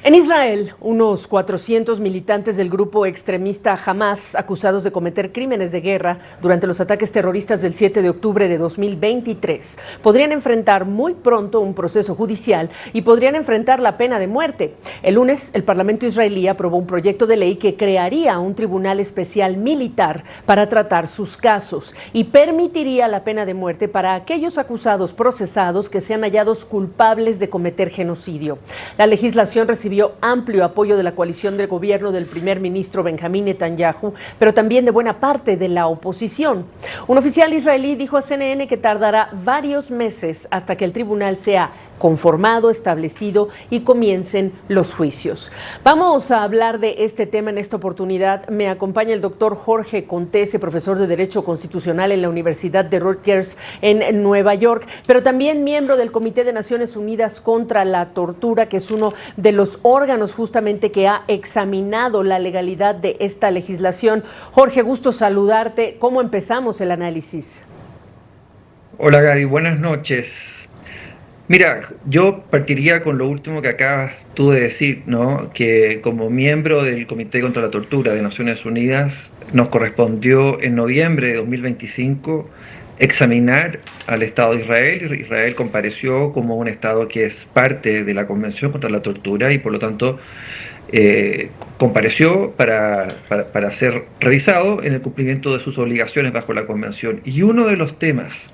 En Israel, unos 400 militantes del grupo extremista Hamas, acusados de cometer crímenes de guerra durante los ataques terroristas del 7 de octubre de 2023, podrían enfrentar muy pronto un proceso judicial y podrían enfrentar la pena de muerte. El lunes, el Parlamento israelí aprobó un proyecto de ley que crearía un tribunal especial militar para tratar sus casos y permitiría la pena de muerte para aquellos acusados procesados que sean hallados culpables de cometer genocidio. La legislación recibió amplio apoyo de la coalición del gobierno del primer ministro Benjamín Netanyahu, pero también de buena parte de la oposición. Un oficial israelí dijo a CNN que tardará varios meses hasta que el tribunal sea conformado, establecido y comiencen los juicios. Vamos a hablar de este tema en esta oportunidad. Me acompaña el doctor Jorge Contese, profesor de Derecho Constitucional en la Universidad de Rutgers en Nueva York, pero también miembro del Comité de Naciones Unidas contra la Tortura, que es uno de los órganos justamente que ha examinado la legalidad de esta legislación. Jorge, gusto saludarte. ¿Cómo empezamos el análisis? Hola Gaby, buenas noches. Mira, yo partiría con lo último que acabas tú de decir, ¿no? Que como miembro del Comité contra la Tortura de Naciones Unidas nos correspondió en noviembre de 2025 examinar al Estado de Israel. Israel compareció como un Estado que es parte de la Convención contra la Tortura y por lo tanto compareció para ser revisado en el cumplimiento de sus obligaciones bajo la Convención. Y uno de los temas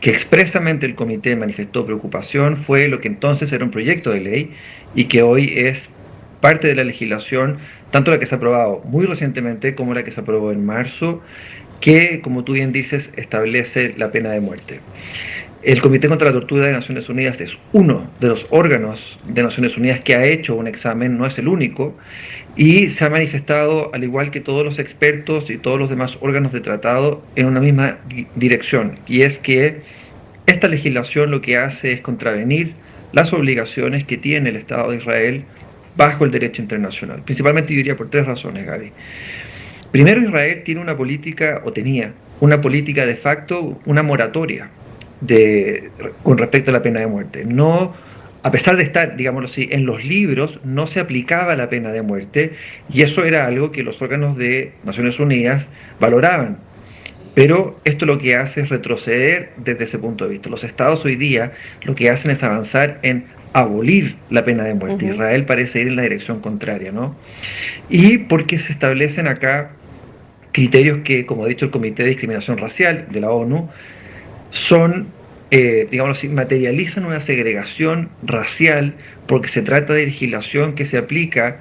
que expresamente el comité manifestó preocupación fue lo que entonces era un proyecto de ley y que hoy es parte de la legislación, tanto la que se ha aprobado muy recientemente como la que se aprobó en marzo, que, como tú bien dices, establece la pena de muerte. El Comité contra la Tortura de Naciones Unidas es uno de los órganos de Naciones Unidas que ha hecho un examen, no es el único, y se ha manifestado, al igual que todos los expertos y todos los demás órganos de tratado, en una misma dirección, y es que esta legislación lo que hace es contravenir las obligaciones que tiene el Estado de Israel bajo el derecho internacional. Principalmente yo diría por tres razones, Gaby. Primero, Israel tiene una política, o tenía una política de facto, una moratoria con respecto a la pena de muerte. No, a pesar de estar, digámoslo así, en los libros, no se aplicaba la pena de muerte y eso era algo que los órganos de Naciones Unidas valoraban. Pero esto lo que hace es retroceder desde ese punto de vista. Los estados hoy día lo que hacen es avanzar en abolir la pena de muerte. Israel parece ir en la dirección contraria, ¿no? Y porque se establecen acá criterios que, como ha dicho el Comité de Discriminación Racial de la ONU, son, digamos así, materializan una segregación racial porque se trata de legislación que se aplica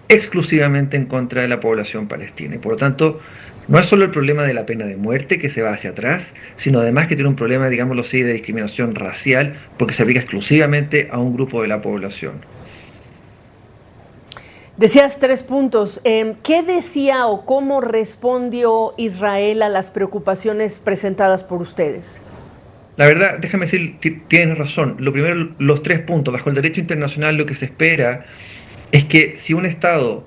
exclusivamente en contra de la población palestina. Y por lo tanto, no es solo el problema de la pena de muerte que se va hacia atrás, sino además que tiene un problema, digámoslo así, de discriminación racial porque se aplica exclusivamente a un grupo de la población. Decías 3 puntos. ¿Qué decía o cómo respondió Israel a las preocupaciones presentadas por ustedes? La verdad, déjame decir, tienes razón. Lo primero, los 3 puntos. Bajo el derecho internacional lo que se espera es que si un Estado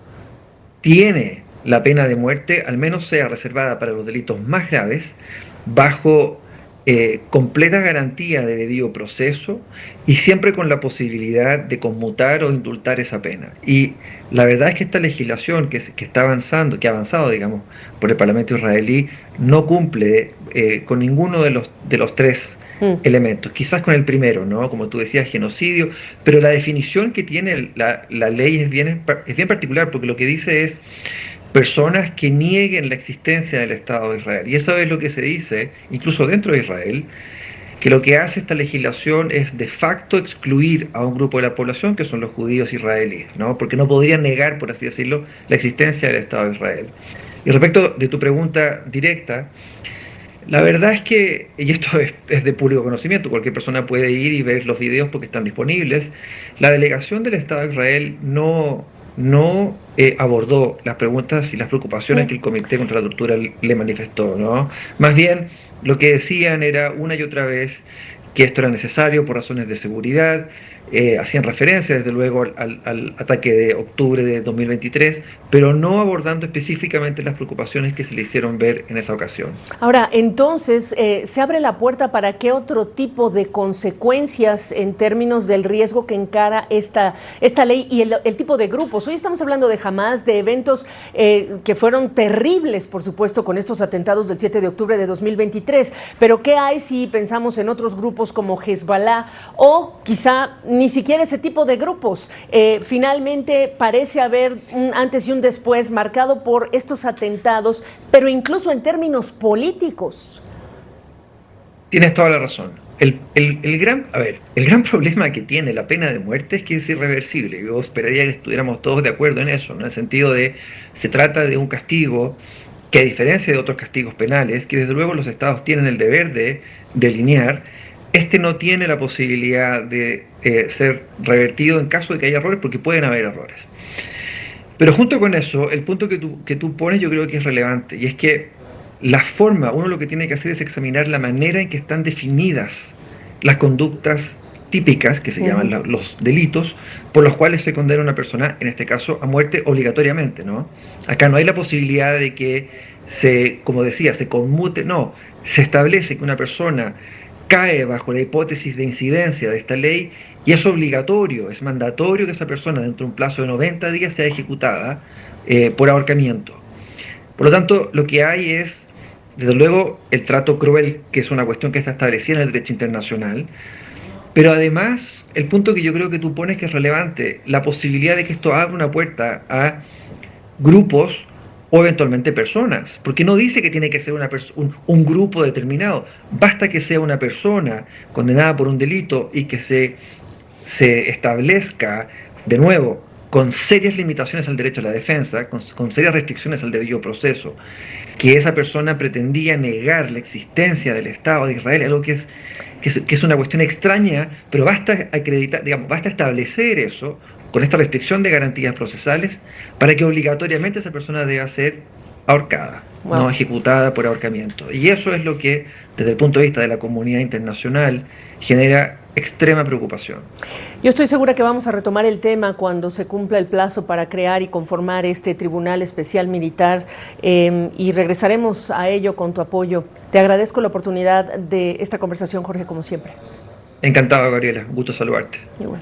tiene la pena de muerte, al menos sea reservada para los delitos más graves, bajo completa garantía de debido proceso y siempre con la posibilidad de conmutar o indultar esa pena. Y la verdad es que esta legislación que está avanzando, que ha avanzado, digamos, por el Parlamento israelí, no cumple con ninguno de los tres elementos, quizás con el primero, ¿no? Como tú decías, genocidio, pero la definición que tiene la ley es bien particular porque lo que dice es personas que nieguen la existencia del Estado de Israel. Y eso es lo que se dice, incluso dentro de Israel, que lo que hace esta legislación es de facto excluir a un grupo de la población, que son los judíos israelíes, ¿no? Porque no podrían negar, por así decirlo, la existencia del Estado de Israel. Y respecto de tu pregunta directa, la verdad es que, y esto es de público conocimiento, cualquier persona puede ir y ver los videos porque están disponibles, la delegación del Estado de Israel no abordó las preguntas y las preocupaciones que el Comité contra la Tortura le manifestó, ¿no? Más bien, lo que decían era una y otra vez que esto era necesario por razones de seguridad, hacían referencia desde luego al ataque de octubre de 2023, pero no abordando específicamente las preocupaciones que se le hicieron ver en esa ocasión. Ahora, entonces, ¿se abre la puerta para qué otro tipo de consecuencias en términos del riesgo que encara esta ley y el tipo de grupos? Hoy estamos hablando de Hamás, de eventos que fueron terribles, por supuesto, con estos atentados del 7 de octubre de 2023, pero ¿qué hay si pensamos en otros grupos como Hezbollah o quizá ni siquiera ese tipo de grupos? Finalmente parece haber un antes y un después marcado por estos atentados, pero incluso en términos políticos. Tienes toda la razón. El gran problema que tiene la pena de muerte es que es irreversible. Yo esperaría que estuviéramos todos de acuerdo en eso, ¿no? En el sentido de se trata de un castigo que, a diferencia de otros castigos penales, que desde luego los estados tienen el deber de delinear, este no tiene la posibilidad de ser revertido en caso de que haya errores, porque pueden haber errores. Pero junto con eso, el punto que tú pones yo creo que es relevante, y es que la forma, uno lo que tiene que hacer es examinar la manera en que están definidas las conductas típicas, que se llaman los delitos, por los cuales se condena a una persona, en este caso, a muerte obligatoriamente, ¿no? Acá no hay la posibilidad de que como decía, se conmute, no, se establece que una persona cae bajo la hipótesis de incidencia de esta ley y es obligatorio, es mandatorio que esa persona dentro de un plazo de 90 días sea ejecutada por ahorcamiento. Por lo tanto, lo que hay es, desde luego, el trato cruel, que es una cuestión que está establecida en el derecho internacional, pero además, el punto que yo creo que tú pones que es relevante, la posibilidad de que esto abra una puerta a grupos o eventualmente personas, porque no dice que tiene que ser un grupo determinado, basta que sea una persona condenada por un delito y que se establezca, de nuevo, con serias limitaciones al derecho a la defensa, con serias restricciones al debido proceso, que esa persona pretendía negar la existencia del Estado de Israel, algo que es una cuestión extraña, pero basta acreditar, digamos, basta establecer eso con esta restricción de garantías procesales para que obligatoriamente esa persona deba ser ahorcada, no ejecutada por ahorcamiento. Y eso es lo que, desde el punto de vista de la comunidad internacional, genera extrema preocupación. Yo estoy segura que vamos a retomar el tema cuando se cumpla el plazo para crear y conformar este Tribunal Especial Militar y regresaremos a ello con tu apoyo. Te agradezco la oportunidad de esta conversación, Jorge, como siempre. Encantado, Gabriela. Un gusto saludarte. Igual.